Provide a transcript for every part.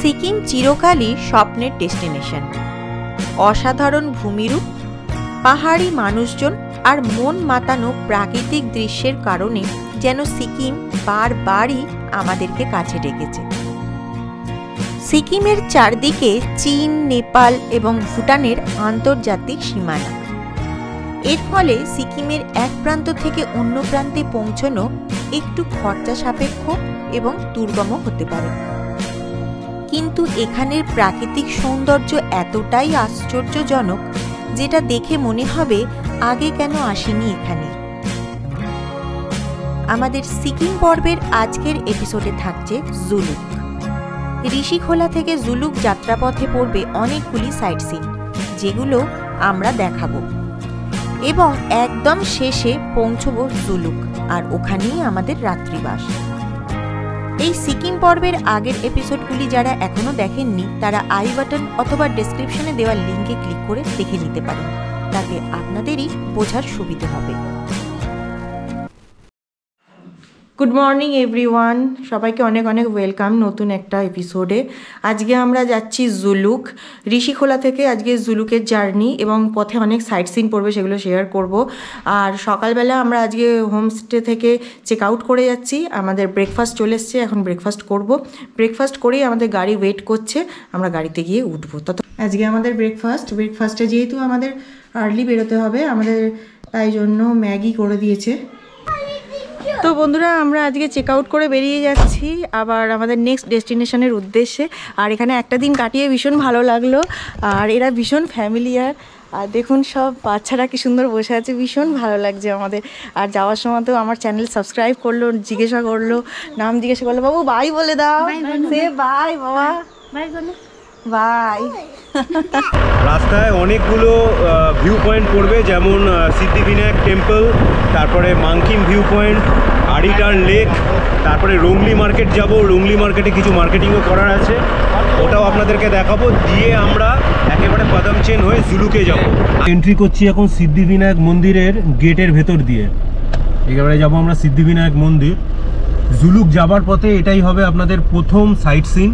সিকিম চিরকালই স্বপ্নের ডেস্টিনেশন। অসাধারণ ভূমিরূপ, পাহাড়ি মানুষজন আর মন মাতানো প্রাকৃতিক দৃশ্যের কারণে যেন সিকিম বারবারই আমাদেরকে কাছে ডেকেছে। সিকিমের চারদিকে চীন, নেপাল এবং ভুটানের আন্তর্জাতিক সীমানা। এর ফলে সিকিমের এক প্রান্ত থেকে অন্য প্রান্তে পৌঁছানো একটু খরচা সাপেক্ষ এবং দুর্গম হতে পারে, কিন্তু এখানের প্রাকৃতিক সৌন্দর্য এতটাই আশ্চর্যজনক যেটা দেখে মনে হবে আগে কেন আসেনি এখানে। আমাদের সিকিম পর্বের আজকের এপিসোডে থাকছে জুলুক। ঋষিখোলা থেকে জুলুক যাত্রাপথে পড়বে অনেকগুলি সাইট সিন, যেগুলো আমরা দেখাবো, এবং একদম শেষে পৌঁছবো জুলুক, আর ওখানেই আমাদের রাত্রিবাস। এই সিকিম পর্বের আগের এপিসোডগুলি যারা এখনো দেখেননি তারা আই বাটন অথবা ডেসক্রিপশনে দেওয়া লিঙ্কে ক্লিক করে দেখে নিতে পারেন, তাতে আপনাদেরই বোঝার সুবিধে হবে। গুড মর্নিং এভরিওয়ান, সবাইকে অনেক অনেক ওয়েলকাম নতুন একটা এপিসোডে। আজকে আমরা যাচ্ছি জুলুক। ঋষিখোলা থেকে আজকে জুলুকের জার্নি, এবং পথে অনেক সাইট সিন পড়বে, সেগুলো শেয়ার করব। আর সকালবেলা আমরা আজকে হোমস্টে থেকে চেক আউট করে যাচ্ছি। আমাদের ব্রেকফাস্ট চলে এসছে, এখন ব্রেকফাস্ট করব। ব্রেকফাস্ট করেই আমাদের গাড়ি ওয়েট করছে, আমরা গাড়িতে গিয়ে উঠবো। আজকে আমাদের ব্রেকফাস্টে যেহেতু আমাদের আর্লি বেরোতে হবে, আমাদের তাই জন্য ম্যাগি করে দিয়েছে। তো বন্ধুরা, আমরা আজকে চেক আউট করে বেরিয়ে যাচ্ছি আবার আমাদের নেক্সট ডেস্টিনেশনের উদ্দেশ্যে। আর এখানে একটা দিন কাটিয়ে ভীষণ ভালো লাগলো, আর এরা ভীষণ ফ্যামিলিয়ার। আর দেখুন সব বাচ্চারা কি সুন্দর বসে আছে, ভীষণ ভালো লাগছে আমাদের। আর যাওয়ার সময় তো আমার চ্যানেল সাবস্ক্রাইব করলো, জিজ্ঞাসা করলো, নাম জিজ্ঞাসা করলো। বাবু বাই বলে দাও। সে বাই বাবা, বাই। রাস্তায় অনেকগুলো ভিউ পয়েন্ট পড়বে, যেমন সিদ্ধিবিনায়ক টেম্পল, তারপরে মাংকিম ভিউ পয়েন্ট, আড়িটার লেক, তারপরে রংলি মার্কেট যাব। রংলি মার্কেটে কিছু মার্কেটিংও করার আছে, ওটাও আপনাদেরকে দেখাবো। দিয়ে আমরা একেবারে পাদামচেন হয়ে জুলুকে যাব। এন্ট্রি করছি এখন সিদ্ধিবিনায়ক মন্দিরের গেটের ভেতর দিয়ে। একেবারে যাব আমরা সিদ্ধিবিনায়ক মন্দির। জুলুক যাবার পথে এটাই হবে আপনাদের প্রথম সাইট সিন।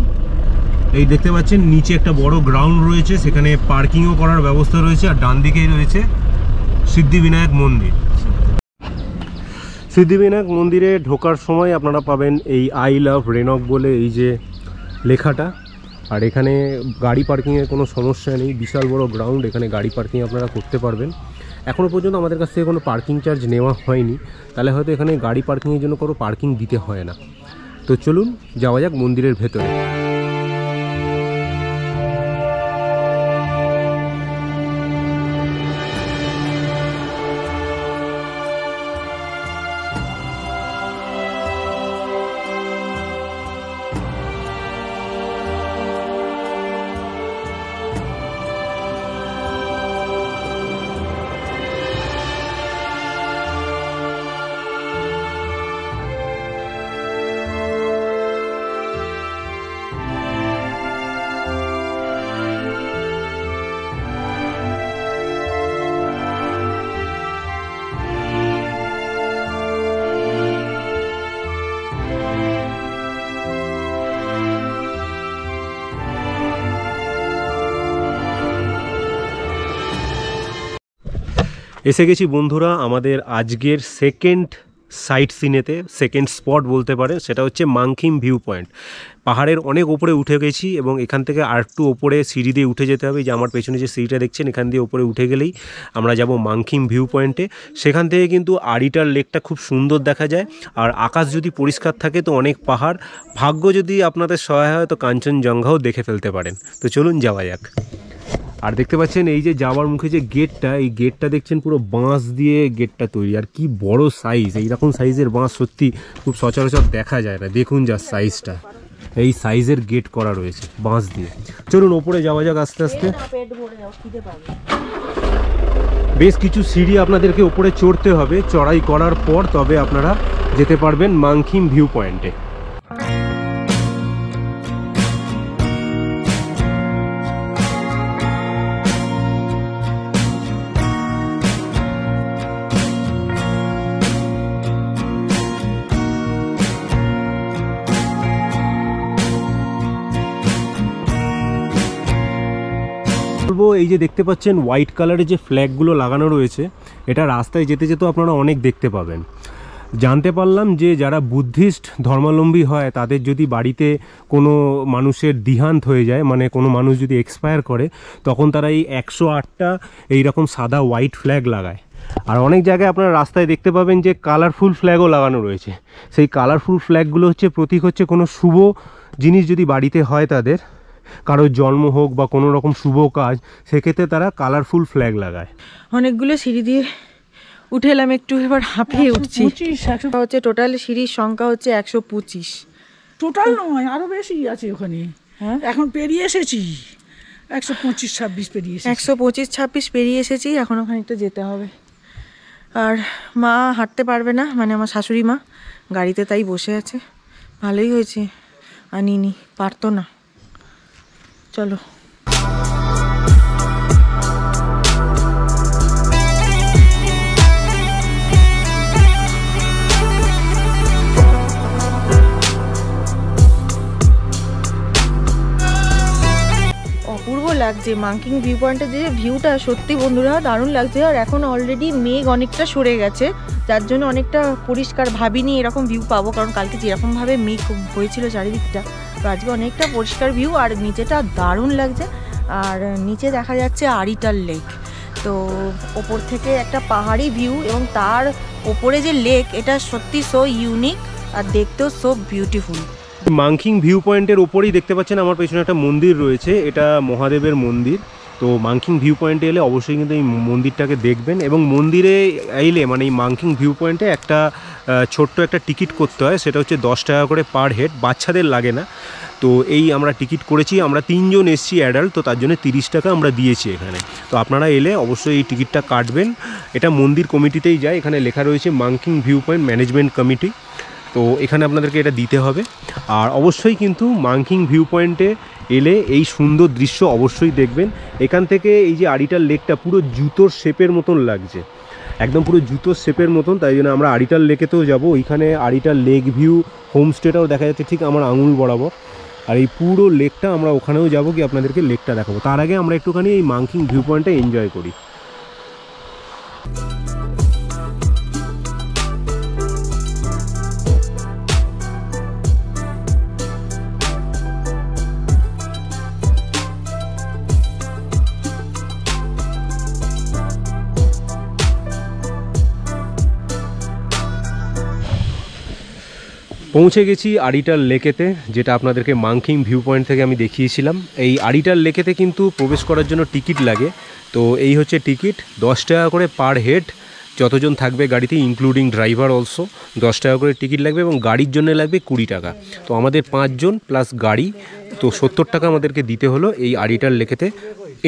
এই দেখতে পাচ্ছেন নিচে একটা বড় গ্রাউন্ড রয়েছে, সেখানে পার্কিংও করার ব্যবস্থা রয়েছে, আর ডান দিকেই রয়েছে সিদ্ধিবিনায়ক মন্দির। সিদ্ধিবিনায়ক মন্দিরে ঢোকার সময় আপনারা পাবেন এই আই লাভ রেনক বলে এই যে লেখাটা। আর এখানে গাড়ি পার্কিংয়ের কোনো সমস্যা নেই, বিশাল বড় গ্রাউন্ড, এখানে গাড়ি পার্কিং আপনারা করতে পারবেন। এখনও পর্যন্ত আমাদের কাছ থেকে কোনো পার্কিং চার্জ নেওয়া হয়নি, তাহলে হয়তো এখানে গাড়ি পার্কিংয়ের জন্য কোনো পার্কিং দিতে হয় না। তো চলুন যাওয়া যাক মন্দিরের ভেতরে। এসে গেছি বন্ধুরা আমাদের আজকের সেকেন্ড সাইট সিনেতে, সেকেন্ড স্পট বলতে পারে, সেটা হচ্ছে মাংকিম ভিউ পয়েন্ট। পাহাড়ের অনেক ওপরে উঠে গেছি, এবং এখান থেকে আর একটু ওপরে সিঁড়ি দিয়ে উঠে যেতে হবে। যে আমার পেছনে যে সিঁড়িটা দেখছেন, এখান দিয়ে ওপরে উঠে গেলেই আমরা যাব মাংকিম ভিউ পয়েন্টে। সেখান থেকে কিন্তু আড়িটার লেকটা খুব সুন্দর দেখা যায়, আর আকাশ যদি পরিষ্কার থাকে তো অনেক পাহাড়, ভাগ্য যদি আপনাদের সহায় হয় তো কাঞ্চনজঙ্ঘাও দেখে ফেলতে পারেন। তো চলুন যাওয়া যাক। আর দেখতে পাচ্ছেন এই যে যাওয়ার মুখে যে গেটটা, এই গেটটা দেখছেন পুরো বাঁশ দিয়ে গেটটা তৈরি, আর কি বড় সাইজ। এইরকম সাইজের বাঁশ সত্যি খুব সচরাচর দেখা যায় না। দেখুন যা সাইজটা, এই সাইজের গেট করা রয়েছে বাঁশ দিয়ে। চলুন ওপরে যাওয়া যাক আস্তে আস্তে। বেশ কিছু সিঁড়ি আপনাদেরকে ওপরে চড়তে হবে, চড়াই করার পর তবে আপনারা যেতে পারবেন মাংকিম ভিউ পয়েন্টে। বলবো এই যে দেখতে পাচ্ছেন হোয়াইট কালারের যে ফ্ল্যাগগুলো লাগানো রয়েছে, এটা রাস্তায় যেতে যেতেও আপনারা অনেক দেখতে পাবেন। জানতে পারলাম যে যারা বুদ্ধিস্ট ধর্মাবলম্বী হয় তাদের যদি বাড়িতে কোনো মানুষের দেহান্ত হয়ে যায়, মানে কোনো মানুষ যদি এক্সপায়ার করে, তখন তারা এই 108টা এইরকম সাদা হোয়াইট ফ্ল্যাগ লাগায়। আর অনেক জায়গায় আপনারা রাস্তায় দেখতে পাবেন যে কালারফুল ফ্ল্যাগও লাগানো রয়েছে। সেই কালারফুল ফ্ল্যাগগুলো হচ্ছে প্রতীক, হচ্ছে কোনো শুভ জিনিস যদি বাড়িতে হয় তাদের, কারোর জন্ম হোক বা কোনো রকম শুভ কাজ, সেক্ষেত্রে তারা কালারফুল ফ্ল্যাগ লাগায়। অনেকগুলো সিঁড়ি দিয়ে উঠে এলাম, একটু এবার হাঁপিয়ে উঠছি। হচ্ছে টোটাল সিঁড়ির সংখ্যা হচ্ছে 125। টোটাল নয়, আরো বেশি আছে ওখানে। হ্যাঁ, এখন পেরিয়ে এসেছি 125-26 পেরিয়ে এসেছি। 125-26 পেরিয়ে এসেছি, এখন ওখানে যেতে হবে। আর মা হাঁটতে পারবে না, মানে আমার শাশুড়ি মা গাড়িতে, তাই বসে আছে। ভালোই হয়েছে আনিনি, পারতো না। চলো। অপূর্ব লাগছে মাঙ্কিং ভিউ পয়েন্টের যে ভিউটা, সত্যি বন্ধুরা দারুণ লাগছে। আর এখন অলরেডি মেঘ অনেকটা সরে গেছে, যার জন্য অনেকটা পরিষ্কার। ভাবিনি এরকম ভিউ পাবো, কারণ কালকে যেরকমভাবে মেঘ হয়েছিল চারিদিকটা, তো আজকে অনেকটা পরিষ্কার ভিউ। আর নিচেটা দারুণ লাগছে। আর নিচে দেখা যাচ্ছে আরিটাল লেক। তো ওপর থেকে একটা পাহাড়ি ভিউ, এবং তার ওপরে যে লেক, এটা সত্যি সো ইউনিক আর দেখতেও সো বিউটিফুল। মাঙ্কিং ভিউ পয়েন্টের ওপরেই দেখতে পাচ্ছেন আমার পেছনে একটা মন্দির রয়েছে, এটা মহাদেবের মন্দির। তো মাঙ্কিং ভিউ পয়েন্টে এলে অবশ্যই কিন্তু এই মন্দিরটাকে দেখবেন। এবং মন্দিরে এলে মানে এই মাঙ্কিং ভিউ পয়েন্টে একটা ছোট্ট একটা টিকিট করতে হয়, সেটা হচ্ছে 10 টাকা করে পার হেড, বাচ্চাদের লাগে না। তো এই আমরা টিকিট করেছি, আমরা 3 জন এসছি অ্যাডাল্ট, তো তার জন্য 30 টাকা আমরা দিয়েছি এখানে। তো আপনারা এলে অবশ্যই এই টিকিটটা কাটবেন। এটা মন্দির কমিটিতেই যায়, এখানে লেখা রয়েছে মাঙ্কিং ভিউ পয়েন্ট ম্যানেজমেন্ট কমিটি। তো এখানে আপনাদেরকে এটা দিতে হবে। আর অবশ্যই কিন্তু মাঙ্কিং ভিউ পয়েন্টে এলে এই সুন্দর দৃশ্য অবশ্যই দেখবেন। এখান থেকে এই যে আরিটাল লেকটা পুরো জুতোর শেপের মতন লাগছে, একদম পুরো জুতোর শেপের মতন। তাই জন্য আমরা আরিটাল লেকেতেও যাব। ওইখানে আরিটাল লেক ভিউ হোমস্টেটাও দেখা যাচ্ছে ঠিক আমার আঙুল বরাবর। আর এই পুরো লেকটা আমরা ওখানেও যাবো, কি আপনাদেরকে লেকটা দেখাবো। তার আগে আমরা একটুখানি এই মাঙ্কিং ভিউ পয়েন্টটা এনজয় করি। পৌঁছে গেছি আরিটাল লেকেতে, যেটা আপনাদেরকে মাঙ্কিং ভিউ পয়েন্ট থেকে আমি দেখিয়েছিলাম। এই আরিটাল লেকেতে কিন্তু প্রবেশ করার জন্য টিকিট লাগে। তো এই হচ্ছে টিকিট, 10 টাকা করে পার হেড। যতজন থাকবে গাড়িতে ইনক্লুডিং ড্রাইভার অলসো 10 টাকা করে টিকিট লাগবে, এবং গাড়ির জন্য লাগবে 20 টাকা। তো আমাদের 5 জন প্লাস গাড়ি, তো 70 টাকা আমাদেরকে দিতে হলো এই আরিটাল লেকেতে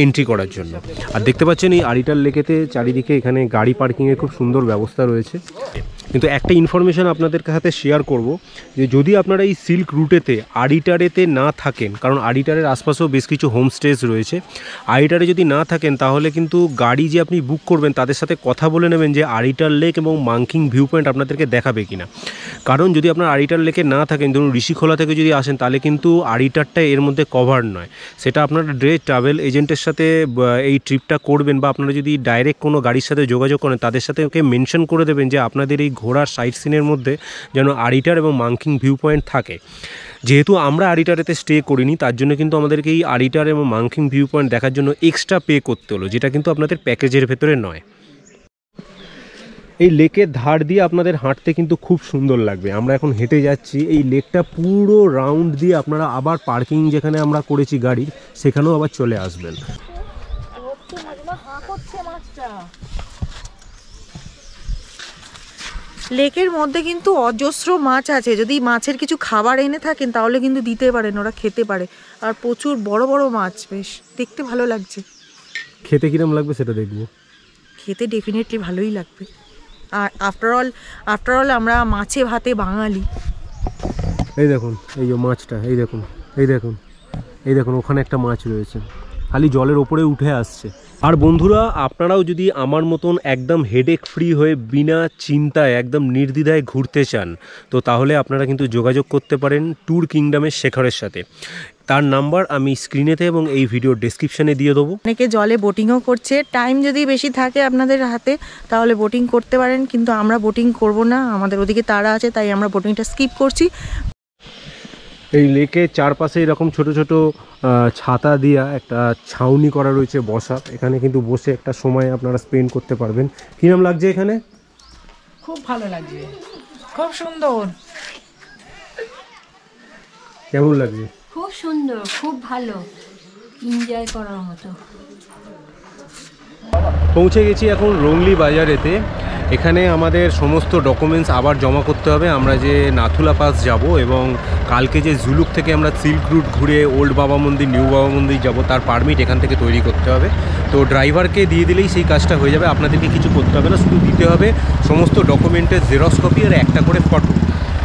এন্ট্রি করার জন্য। আর দেখতে পাচ্ছেন এই আরিটাল লেকেতে চারিদিকে এখানে গাড়ি পার্কিংয়ের খুব সুন্দর ব্যবস্থা রয়েছে। কিন্তু একটা ইনফরমেশান আপনাদের সাথে শেয়ার করব, যে যদি আপনারা এই সিল্ক রুটেতে আরিটারেতে না থাকেন, কারণ আরিটারের আশপাশেও বেশ কিছু হোমস্টেজ রয়েছে, আরিটারে যদি না থাকেন তাহলে কিন্তু গাড়ি যে আপনি বুক করবেন তাদের সাথে কথা বলে নেবেন যে আরিটাল লেক এবং মাঙ্কিং ভিউ পয়েন্ট আপনাদেরকে দেখাবে কিনা। কারণ যদি আপনার আরিটাল লেকে না থাকেন, ধরুন ঋষিখোলা থেকে যদি আসেন, তাহলে কিন্তু আরিটারটা এর মধ্যে কভার নয়। সেটা আপনারা ট্রাভেল এজেন্টের সাথে এই ট্রিপটা করবেন, বা আপনারা যদি ডাইরেক্ট কোনো গাড়ির সাথে যোগাযোগ করেন, তাদের সাথে ওকে মেনশন করে দেবেন যে আপনাদের এই ঘোরার সাইট সিনের মধ্যে যেন আরিটার এবং মাঙ্কিং ভিউ পয়েন্ট থাকে। যেহেতু আমরা আরিটারেতে স্টে করিনি, তার জন্য কিন্তু আমাদেরকে এই আরিটার এবং মাঙ্কিং ভিউ পয়েন্ট দেখার জন্য এক্সট্রা পে করতে হলো, যেটা কিন্তু আপনাদের প্যাকেজের ভেতরে নয়। এই লেকের ধার দিয়ে আপনাদের হাঁটতে কিন্তু খুব সুন্দর লাগবে। আমরা এখন হেঁটে যাচ্ছি, এই লেকটা পুরো রাউন্ড দিয়ে আপনারা আবার পার্কিং যেখানে আমরা করেছি গাড়ির, সেখানেও আবার চলে আসবেন। লেকের মধ্যে কিন্তু অজস্র মাছ আছে, যদি মাছের কিছু খাবার এনে থাকেন তাহলে কিন্তু দিতে পারেন, ওরা খেতে পারে। আর প্রচুর বড় বড় মাছ, বেশ দেখতে ভালো লাগছে। খেতে কিরম লাগবে সেটা দেখবো। খেতে ডেফিনেটলি ভালোই লাগবে। আর আফটার অল আমরা মাছে ভাতে বাঙালি। এই দেখুন এই যে মাছটা, এই দেখুন এই দেখুন এই দেখুন, ওখানে একটা মাছ রয়েছে, খালি জলের ওপরে উঠে আসছে। আর বন্ধুরা, আপনারাও যদি আমার মতন একদম হেডেক ফ্রি হয়ে বিনা চিন্তায় একদম নির্দ্বিধায় ঘুরতে চান, তো তাহলে আপনারা কিন্তু যোগাযোগ করতে পারেন ট্যুর কিংডমের শেখরের সাথে। তার নাম্বার আমি স্ক্রিনেতে এবং এই ভিডিওর ডেসক্রিপশনে দিয়ে দেবো। অনেকে জলে বোটিংও করছে, টাইম যদি বেশি থাকে আপনাদের হাতে তাহলে বোটিং করতে পারেন, কিন্তু আমরা বোটিং করব না, আমাদের ওদিকে তাড়া আছে, তাই আমরা বোটিংটা স্কিপ করছি। এই লেকের চারপাশে এরকম ছোট ছোট ছাতা দিয়া একটা ছাউনি করা রয়েছে বসার, এখানে কিন্তু বসে একটা সময় আপনারা স্পেন্ড করতে পারবেন। কিরম লাগছে এখানে? খুব ভালো লাগছে, খুব সুন্দর। কেমন লাগছে? খুব সুন্দর, খুব ভালো, এনজয় করার মতো। পৌঁছে গেছি এখন রংলি বাজারেতে। এখানে আমাদের সমস্ত ডকুমেন্টস আবার জমা করতে হবে। আমরা যে নাথুলা পাস যাব এবং কালকে যে জুলুক থেকে আমরা সিল্ক রুট ঘুরে ওল্ড বাবা মন্দির, নিউ বাবা মন্দির যাব, তার পারমিট এখান থেকে তৈরি করতে হবে। তো ড্রাইভারকে দিয়ে দিলেই সেই কাজটা হয়ে যাবে, আপনাদেরকে কিছু করতে হবে না, শুধু দিতে হবে সমস্ত ডকুমেন্টের জেরক্স কপি আর একটা করে ফটো।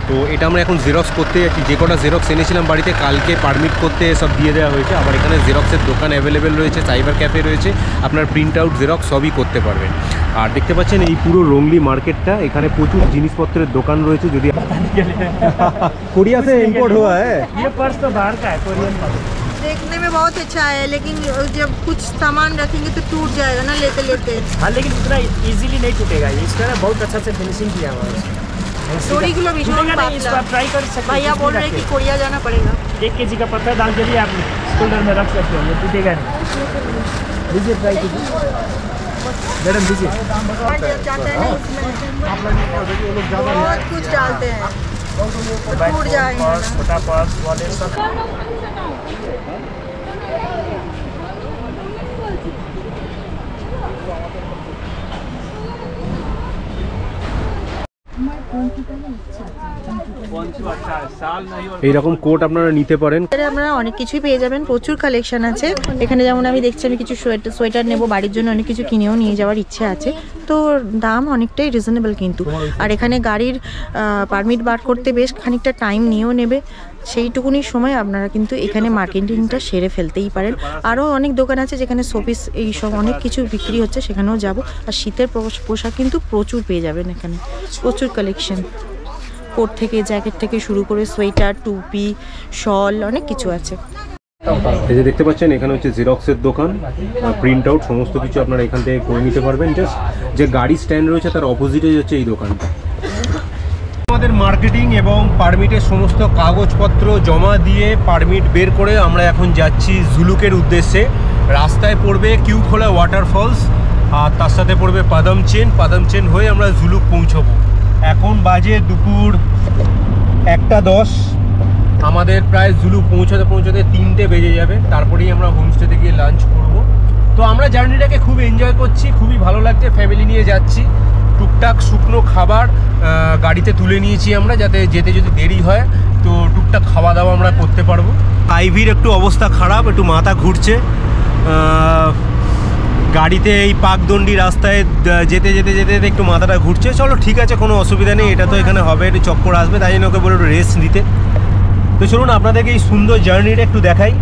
তো এটা আমরা এখন জেরক্স করতে যাচ্ছি। যে কটা জেরক্স এনেছিলাম বাড়িতে, কালকে পারমিট করতে সব দিয়ে দেওয়া হয়েছে। আবার এখানে জেরক্সের দোকান অ্যাভেলেবেল রয়েছে, সাইবার ক্যাফে রয়েছে, আপনার প্রিন্ট আউট জেরক্স সবই করতে পারবেন। আর দেখতে পাচ্ছেন এই পুরো রংলি মার্কেটটা, এখানে প্রচুর জিনিসপত্রের দোকান রয়েছে। যদি कोरिया से इम्पोर्ट हुआ है ये पर्स तो बाहर का है, कोरियन पर्स। देखने में बहुत अच्छा है, लेकिन जब कुछ सामान रखेंगे तो टूट जाएगा ना लेते लेते। हाँ, लेकिन उतना इजीली नहीं टूटेगा, इसका ना बहुत अच्छा से फिनिशिंग किया हुआ है। चोरीগুলো ভীষণ टूटेगा नहीं, इसको आप ट्राई कर सकते हैं। भैया बोल रहे हैं कि कोरिया जाना पड़ेगा। 1 kg का पत्थर डाल के भी आप शोल्डर में रख सकते हो, ये टूटेगा नहीं। लीजिए, ट्राई कीजिए मैडम, लीजिए। जाते हैं ना इसमें बहुत कुछ डालते हैं तो टूट जाएगा। छोटा पर्स, वॉलेट सब। এইরকম কোট আপনারা নিতে পারেন। আপনারা অনেক কিছুই পেয়ে যাবেন, প্রচুর কালেকশন আছে এখানে। যেমন আমি দেখছি আমি কিছু সোয়েটার নেব, বাড়ির জন্য অনেক কিছু কিনেও নিয়ে যাওয়ার ইচ্ছে আছে, তো দাম অনেকটাই রিজনেবল কিন্তু। আর এখানে গাড়ির পারমিট বার করতে বেশ খানিকটা টাইম নিয়েও নেবে, সেইটুকুনি সময় আপনারা কিন্তু এখানে মার্কেটিংটা সেরে ফেলতেই পারেন। আরও অনেক দোকান আছে যেখানে শোপিস এইসব অনেক কিছু বিক্রি হচ্ছে, সেখানেও যাব। আর শীতের পোশাক কিন্তু প্রচুর পেয়ে যাবেন এখানে, প্রচুর কালেকশন, কোট থেকে জ্যাকেট থেকে শুরু করে সোয়েটার, টুপি, শল, অনেক কিছু আছে। এই যে দেখতে পাচ্ছেন এখানে হচ্ছে জেরক্সের দোকান, প্রিন্ট আউট সমস্ত কিছু আপনারা এখান থেকে করে নিতে পারবেন। জাস্ট যে গাড়ি স্ট্যান্ড রয়েছে তার অপোজিটে হচ্ছে এই দোকানটা। আমাদের মার্কেটিং এবং পারমিটের সমস্ত কাগজপত্র জমা দিয়ে পারমিট বের করে আমরা এখন যাচ্ছি জুলুকের উদ্দেশ্যে। রাস্তায় পড়বে কিউখোলা ওয়াটারফলস আর তার সাথে পড়বে পাদাম চেন হয়ে আমরা জুলুক পৌঁছবো। এখন বাজে দুপুর 1:10, আমাদের প্রায় জুলুক পৌঁছাতে 3টে বেজে যাবে, তারপরেই আমরা হোমস্টেতে গিয়ে লাঞ্চ করব। তো আমরা জার্নিটাকে খুব এনজয় করছি, খুবই ভালো লাগছে, ফ্যামিলি নিয়ে যাচ্ছি। টুকটাক শুকনো খাবার গাড়িতে তুলে নিয়েছি আমরা, যাতে যেতে যদি দেরি হয় তো টুকটাক খাওয়া দাওয়া আমরা করতে পারবো। আইভির একটু অবস্থা খারাপ, একটু মাথা ঘুরছে। গাড়িতে এই পাকদণ্ডি রাস্তায় যেতে যেতে যেতে যেতে একটু মাথাটা ঘুরছে। চলো ঠিক আছে, কোনো অসুবিধা নেই, এটা তো এখানে হবে, একটু চক্কর আসবে, তাই জন্য ওকে বলে একটু রেস্ট নিতে। তো চলুন আপনাদেরকে এই সুন্দর জার্নিটা একটু দেখাই।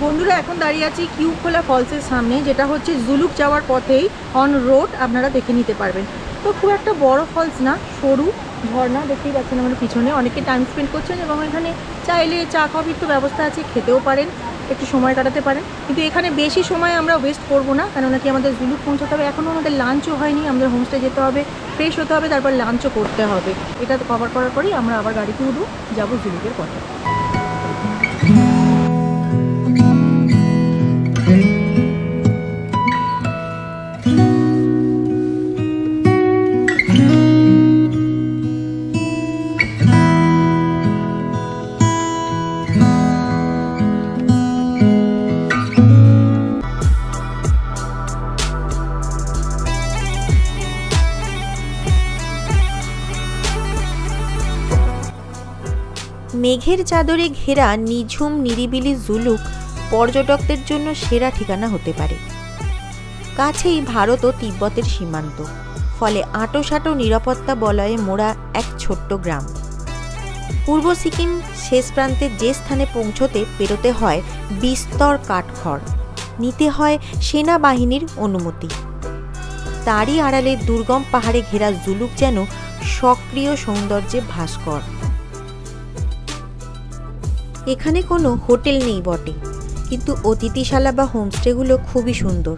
বন্ধুরা এখন দাঁড়িয়ে আছি কিউখোলা ফলসের সামনে, যেটা হচ্ছে জুলুক যাওয়ার পথেই অন রোড, আপনারা দেখে নিতে পারবেন। তো খুব একটা বড় ফলস না, সরু ঝর্ণা, দেখতেই পাচ্ছেন আমার পিছনে। অনেকে টাইম স্পেন্ড করছেন এবং এখানে চাইলে চা কফির তো ব্যবস্থা আছে, খেতেও পারেন, একটু সময় কাটাতে পারেন। কিন্তু এখানে বেশি সময় আমরা ওয়েস্ট করবো না, কেননা কি আমাদের জুলুক পৌঁছাতে হবে। এখনও আমাদের লাঞ্চও হয়নি, আমাদের হোমস্টে যেতে হবে, ফ্রেশ হতে হবে, তারপর লাঞ্চও করতে হবে। এটা কভার করার পরেই আমরা আবার গাড়িতে উঠবো, যাবো জুলুকের পথে। মেঘের চাদরে ঘেরা নিঝুম নিরিবিলি জুলুক পর্যটকদের জন্য সেরা ঠিকানা হতে পারে। কাছেই ভারত ও তিব্বতের সীমান্ত, ফলে আঁটোসাঁটো নিরাপত্তা বলয়ে মোড়া এক ছোট্ট গ্রাম। পূর্ব সিকিম শেষ প্রান্তে যে স্থানে পৌঁছতে পেরোতে হয় বিস্তর কাঠখড়, নিতে হয় সেনাবাহিনীর অনুমতি। তারই আড়ালে দুর্গম পাহাড়ে ঘেরা জুলুক যেন সক্রিয় সৌন্দর্যে ভাস্কর। এখানে কোনো হোটেল নেই বটে, কিন্তু অতিথিশালা বা হোমস্টেগুলো খুবই সুন্দর।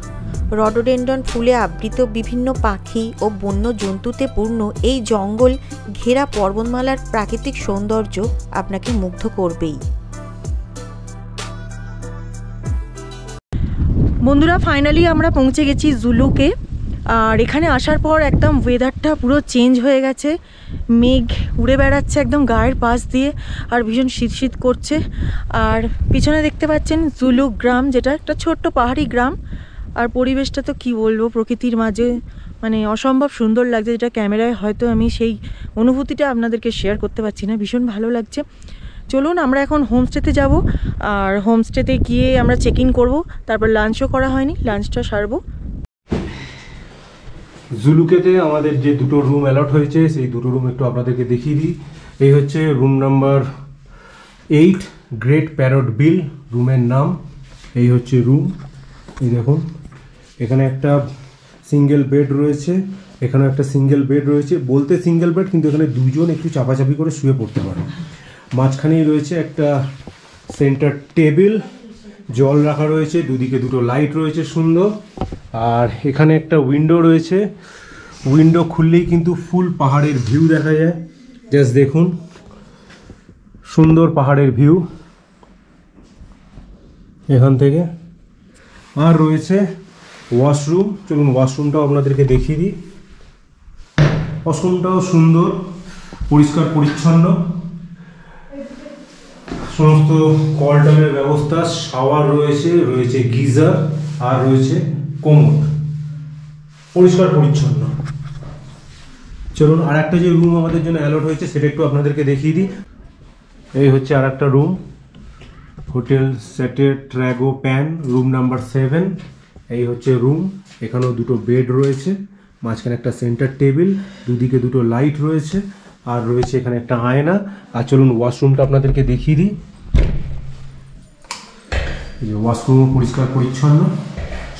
রডোডেন্ড্রন ফুলে আবৃত বিভিন্ন পাখি ও বন্য জন্তুতে পূর্ণ এই জঙ্গল ঘেরা পর্বতমালার প্রাকৃতিক সৌন্দর্য আপনাকে মুগ্ধ করবেই। বন্ধুরা, ফাইনালি আমরা পৌঁছে গেছি জুলুকে। আর এখানে আসার পর একদম ওয়েদারটা পুরো চেঞ্জ হয়ে গেছে। মেঘ উড়ে বেড়াচ্ছে একদম গায়ের পাশ দিয়ে, আর ভীষণ শীত শীত করছে। আর পিছনে দেখতে পাচ্ছেন জুলুক গ্রাম, যেটা একটা ছোট্ট পাহাড়ি গ্রাম। আর পরিবেশটা তো কি বলবো, প্রকৃতির মাঝে মানে অসম্ভব সুন্দর লাগছে, যেটা ক্যামেরায় হয়তো আমি সেই অনুভূতিটা আপনাদেরকে শেয়ার করতে পারছি না। ভীষণ ভালো লাগছে। চলুন আমরা এখন হোমস্টেতে যাব, আর হোমস্টেতে গিয়ে আমরা চেক ইন করবো। তারপর লাঞ্চও করা হয়নি, লাঞ্চটা সারবো। জুলুকেতে আমাদের যে দুটো রুম অ্যালট হয়েছে, সেই দুটো রুম একটু আপনাদেরকে দেখিয়ে দিই। এই হচ্ছে রুম নাম্বার 8, গ্রেট প্যারট বিল রুমের নাম। এই হচ্ছে রুম। এই দেখুন, এখানে একটা সিঙ্গেল বেড রয়েছে, এখানে একটা সিঙ্গেল বেড রয়েছে। বলতে সিঙ্গেল বেড, কিন্তু এখানে দুজন একটু চাপাচাপি করে শুয়ে পড়তে পারে। মাঝখানেই রয়েছে একটা সেন্টার টেবিল, জল রাখা রয়েছে, দুদিকে দুটো লাইট রয়েছে সুন্দর। আর এখানে একটা উইন্ডো রয়েছে, উইন্ডো খুললেই কিন্তু ফুল পাহাড়ের ভিউ দেখা যায়। জাস্ট দেখুন, সুন্দর পাহাড়ের ভিউ এখান থেকে। আর রয়েছে ওয়াশরুম। চলুন ওয়াশরুমটাও আপনাদেরকে দেখিয়ে দিই। ওয়াশরুমটাও সুন্দর, পরিষ্কার পরিচ্ছন্ন, সমস্ত কলটলের ব্যবস্থা, শাওয়ার রয়েছে, রয়েছে গিজার, আর রয়েছে কোমোড, পরিষ্কার পরিচ্ছন্ন। চলুন আর একটা যে রুম আমাদের জন্য অ্যালট হয়েছে সেটা একটু আপনাদেরকে দেখিয়ে দিই। এই হচ্ছে আর একটা রুম, হোটেল সেটের ট্র্যাগো প্যান, রুম নাম্বার 7। এই হচ্ছে রুম। এখানেও দুটো বেড রয়েছে, মাঝখানে একটা সেন্টার টেবিল, দুদিকে দুটো লাইট রয়েছে, আর রয়েছে এখানে একটা আয়না। আর চলুন ওয়াশরুমটা আপনাদেরকে দেখিয়ে দিই। ওয়াশরুমও পরিষ্কার পরিচ্ছন্ন,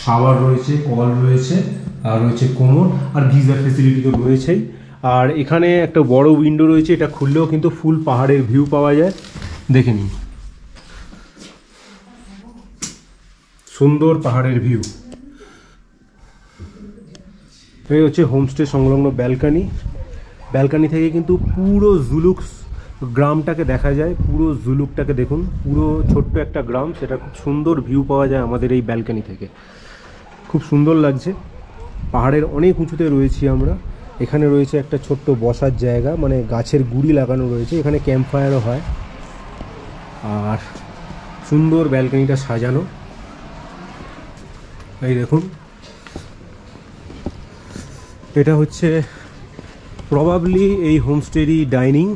শাওয়ার রয়েছে, কল রয়েছে, আর রয়েছে কোমোড, আর গিজার ফেসিলিটি তো রয়েছেই। আর এখানে একটা বড় উইন্ডো রয়েছে, এটা খুললেও কিন্তু ফুল পাহাড়ের ভিউ পাওয়া যায়। দেখে নিন, সুন্দর পাহাড়ের ভিউ। এই হচ্ছে হোমস্টে সংলগ্ন ব্যালকানি। ব্যালকানি থেকে কিন্তু পুরো জুলুক গ্রামটাকে দেখা যায়। পুরো জুলুকটাকে দেখুন, পুরো ছোট্ট একটা গ্রাম, সেটা খুব সুন্দর ভিউ পাওয়া যায় আমাদের এই ব্যালকানি থেকে। খুব সুন্দর লাগছে। পাহাড়ের অনেক উঁচুতে রয়েছি আমরা। এখানে রয়েছে একটা ছোট্ট বসার জায়গা, মানে গাছের গুঁড়ি লাগানো রয়েছে, এখানে ক্যাম্প ফায়ারও হয়। আর সুন্দর ব্যালকানিটা সাজানো। এই দেখুন, এটা হচ্ছে প্রবাবলি এই হোমস্টেরই ডাইনিং।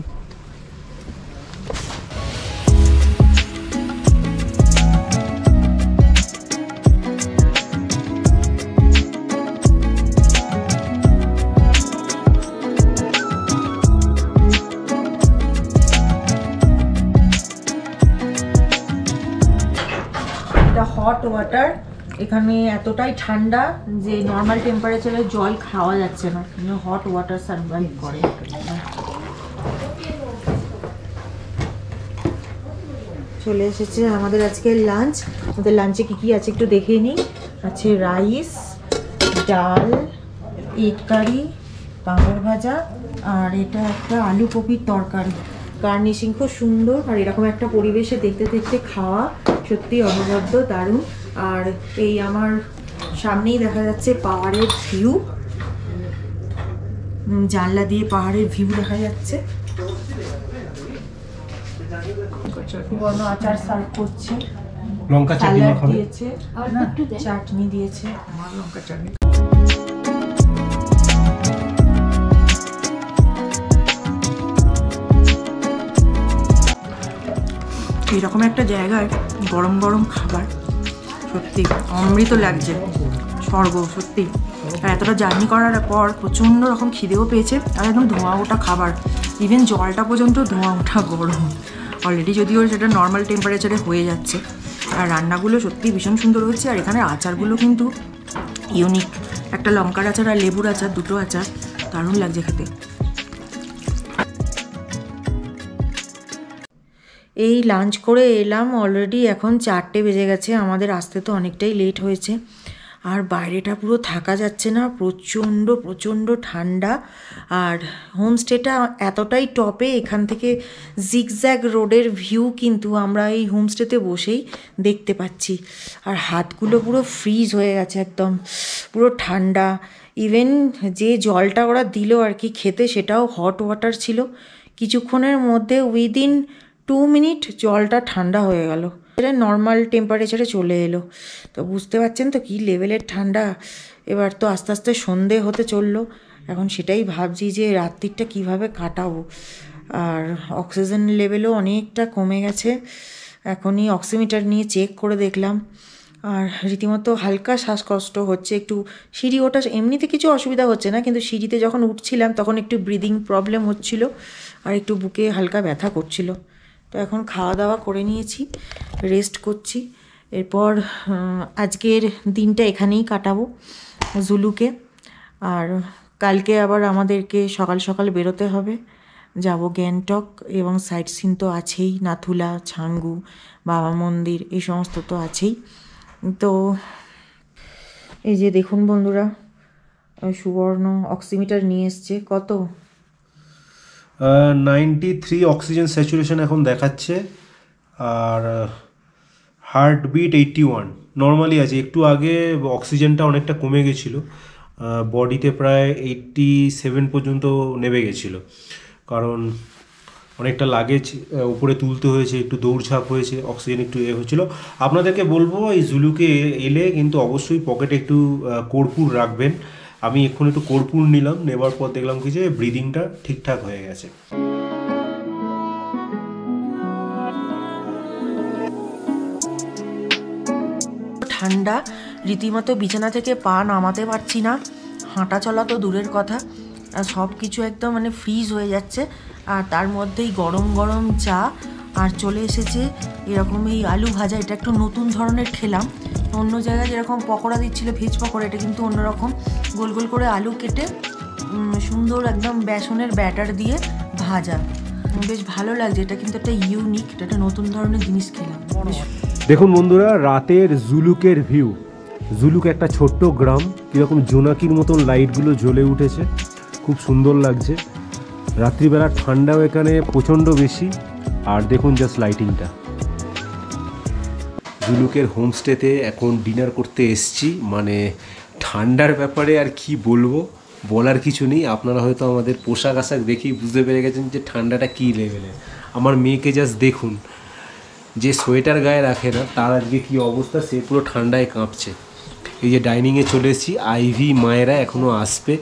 এটা হট ওয়াটার। এখানে এতটাই ঠান্ডা যে নর্মাল টেম্পারেচারে জল খাওয়া যাচ্ছে না, হট ওয়াটার সার্ভাইভ করে। চলে এসেছে আমাদের আজকে লাঞ্চ। আমাদের লাঞ্চে কী কী আছে একটু দেখে নিই। আছে রাইস, ডাল, এগ কারি, পাঁপড় ভাজা, আর এটা একটা আলু কপির তরকারি। গার্নিশিং খুব সুন্দর, আর এরকম একটা পরিবেশে দেখতে দেখতে খাওয়া সত্যি অনবদ্য দারুণ। আর এই আমার সামনেই দেখা যাচ্ছে পাহাড়ের ভিউ, জানলা দিয়ে পাহাড়ের ভিউ দেখা যাচ্ছে। বড় আচার সার্ভ করছে, লঙ্কা চাটনি দিয়েছে, চাটনি দিয়েছে, লঙ্কা চাটনি। এরকম একটা জায়গায় গরম গরম খাবার সত্যি অমৃত লাগছে, স্বর্গ সত্যি। আর এতটা জার্নি করার পর প্রচণ্ড রকম খিদেও পেয়েছে, আর একদম ধোঁয়া ওঠা খাবার। ইভেন জলটা পর্যন্ত ধোঁয়া ওঠা গরম অলরেডি, যদিও সেটা নর্মাল টেম্পারেচারে হয়ে যাচ্ছে। আর রান্নাগুলো সত্যি ভীষণ সুন্দর হচ্ছে। আর এখানে আচারগুলো কিন্তু ইউনিক, একটা লঙ্কার আচার আর লেবুর আচার, দুটো আচার দারুণ লাগছে খেতে। এই লাঞ্চ করে এলাম, অলরেডি এখন 4টে বেজে গেছে, আমাদের আসতে তো অনেকটাই লেট হয়েছে। আর বাইরেটা পুরো থাকা যাচ্ছে না, প্রচণ্ড প্রচণ্ড ঠান্ডা। আর হোমস্টেটা এতটাই টপে, এখান থেকে জিগজ্যাগ রোডের ভিউ কিন্তু আমরা এই হোমস্টেতে বসেই দেখতে পাচ্ছি। আর হাতগুলো পুরো ফ্রিজ হয়ে গেছে, একদম পুরো ঠান্ডা। ইভেন যে জলটা ওরা দিল আর কি খেতে, সেটাও হট ওয়াটার ছিল। কিছুক্ষণের মধ্যে উইদিন 2 মিনিট জলটা ঠান্ডা হয়ে গেল, এটা নর্মাল টেম্পারেচারে চলে এলো। তো বুঝতে পারছেন তো কী লেভেলের ঠান্ডা। এবার তো আস্তে আস্তে সন্ধে হতে চললো, এখন সেটাই ভাবছি যে রাত্রিটা কিভাবে কাটাবো। আর অক্সিজেন লেভেলও অনেকটা কমে গেছে, এখনই অক্সিমিটার নিয়ে চেক করে দেখলাম। আর রীতিমতো হালকা শ্বাসকষ্ট হচ্ছে, একটু সিঁড়ি ওঠা এমনিতে কিছু অসুবিধা হচ্ছে না, কিন্তু সিঁড়িতে যখন উঠছিলাম তখন একটু ব্রিদিং প্রবলেম হচ্ছিল আর একটু বুকে হালকা ব্যথা করছিল। তো এখন খাওয়া দাওয়া করে নিয়েছি, রেস্ট করছি। এরপর আজকের দিনটা এখানেই কাটাবো জুলুকে। আর কালকে আবার আমাদেরকে সকাল সকাল বেরোতে হবে, যাব গ্যাংটক, এবং সাইট সিন তো আছেই, নাথুলা, ছাঙ্গু, বাবা মন্দির, এই সমস্ত তো আছেই। তো এই যে দেখুন বন্ধুরা, সুবর্ণ অক্সিমিটার নিয়ে এসছে। কত? 93 অক্সিজেন স্যাচুরেশন এখন দেখাচ্ছে। আর হার্টবিট 81 নর্মালি আছে। একটু আগে অক্সিজেনটা অনেকটা কমে গেছিলো, বডিতে প্রায় 87 পর্যন্ত নেমে গেছিলো, কারণ অনেকটা লাগেজ উপরে তুলতে হয়েছে, একটু দৌড়ঝাঁপ হয়েছে, অক্সিজেন একটু হয়েছিলো। আপনাদেরকে বলবো এই জুলুকে এলে কিন্তু অবশ্যই পকেটে একটু কর্পূর রাখবেন। আমি এখন একটু কর্পূর নিলাম, নেবার পর দেখলাম কি যে ব্রিদিংটা ঠিকঠাক হয়ে গেছে। ঠান্ডা, রীতিমতো বিছানা থেকে পা নামাতে পারছি না, হাঁটা চলা তো দূরের কথা, আর সব কিছু একদম মানে ফ্রিজ হয়ে যাচ্ছে। আর তার মধ্যেই গরম গরম চা, আর চলে এসেছে এরকম এই আলু ভাজা। এটা একটু নতুন ধরনের খেলাম, অন্য জায়গায় যেরকম পকোড়া দিচ্ছিল, ভেজ পকোড়া, এটা কিন্তু অন্যরকম গোল গোল করে আলু কেটে সুন্দর একদম বেসনের ব্যাটার দিয়ে ভাজা, বেশ ভালো লাগছে। এটা কিন্তু একটা ইউনিক, এটা একটা নতুন ধরনের জিনিস খেলাম। দেখুন বন্ধুরা, রাতের জুলুকের ভিউ। জুলুক একটা ছোট্ট গ্রাম, কীরকম জোনাকির মতন লাইটগুলো জ্বলে উঠেছে, খুব সুন্দর লাগছে। রাত্রিবেলা ঠান্ডাও এখানে প্রচণ্ড বেশি। আর দেখুন জাস্ট লাইটিংটা। জুলুকের হোমস্টেতে এখন ডিনার করতে এসছি, মানে ঠান্ডার ব্যাপারে আর কি বলবো, বলার কিছু নেই। আপনারা হয়তো আমাদের পোশাক আশাক দেখেই বুঝতে পেরে গেছেন যে ঠান্ডাটা কী লেভেলের। আমার মেয়েকে জাস্ট দেখুন, যে সোয়েটার গায়ে রাখে না তার আজকে কী অবস্থা, সে পুরো ঠান্ডায় কাঁপছে। এই যে ডাইনিংয়ে চলে এসেছি, আইভি মায়েরা এখনও আসবে,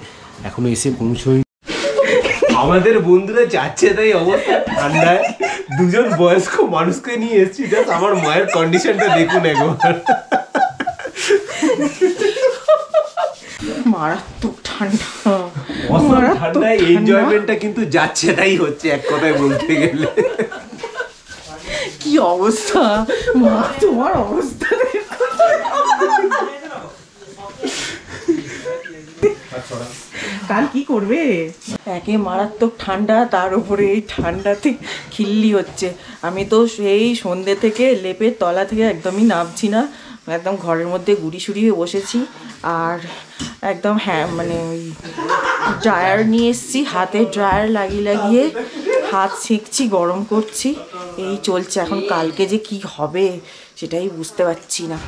এখনও এসে পৌঁছই। আমাদের বন্ধুরা যাচ্ছে তাই অবস্থা ঠান্ডায়, দুজন বয়স্ক মানুষকে নিয়ে এসেছি, জাস্ট আমার মায়ের কন্ডিশনটা দেখুন একবার। মারাত্মক ঠান্ডা, ঠান্ডায় এনজয়মেন্টটা কিন্তু যাচ্ছে তাই হচ্ছে, এক কথায় বলতে গেলে। কি অবস্থা মা, তোমার অবস্থা কাল কি করবে? একে মারাত্মক ঠান্ডা, তার উপরে এই ঠান্ডাতে খিল্লি হচ্ছে। আমি তো সেই সন্ধ্যে থেকে লেপের তলা থেকে একদমই নামছি না, একদম ঘরের মধ্যে গুড়ি সুড়ি হয়ে বসেছি। আর একদম হ্যাঁ মানে ওই ড্রায়ার নিয়ে এসেছি, হাতে ড্রায়ার লাগিয়ে লাগিয়ে হাত সেঁকছি, গরম করছি, এই চলছে। এখন কালকে যে কি হবে সেটাই বুঝতে পারছি না।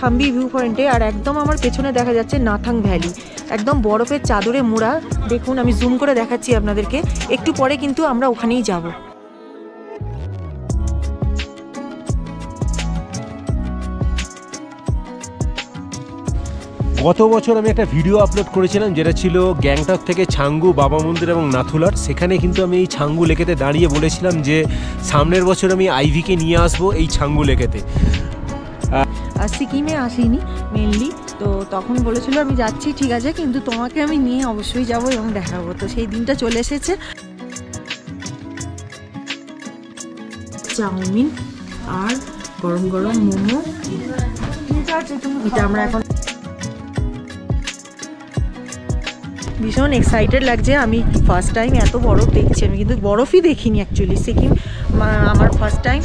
থাম্বি ভিউ পয়েন্টে, আর একদম আমার পেছনে দেখা যাচ্ছে নাথাং ভ্যালি, একদম বরফের চাদরে মোড়া। দেখুন আমি জুম করে দেখাচ্ছি আপনাদেরকে, একটু পরে কিন্তু আমরা ওখানেই যাব। গত বছর আমি একটা ভিডিও আপলোড করেছিলাম যেটা ছিল গ্যাংটক থেকে ছাঙ্গু, বাবা মন্দির এবং নাথুলার। সেখানে কিন্তু আমি এই ছাঙ্গু লেকেতে দাঁড়িয়ে বলেছিলাম যে সামনের বছর আমি আইভিকে নিয়ে আসবো এই ছাঙ্গু লেকেতে। সিকিমে আসিনি মেনলি, তো তখন বলেছিল আমি যাচ্ছি, ঠিক আছে, কিন্তু তোমাকে আমি নিয়ে অবশ্যই যাব এবং দেখাবো। তো সেই দিনটা চলে এসেছে। চাউমিন আর গরম গরম মোমো, এটা আমরা এখন ভীষণ এক্সাইটেড লাগছে। আমি ফার্স্ট টাইম এত বরফ দেখছি, আমি কিন্তু বরফই দেখিনি অ্যাকচুয়ালি। সিকিম আমার ফার্স্ট টাইম।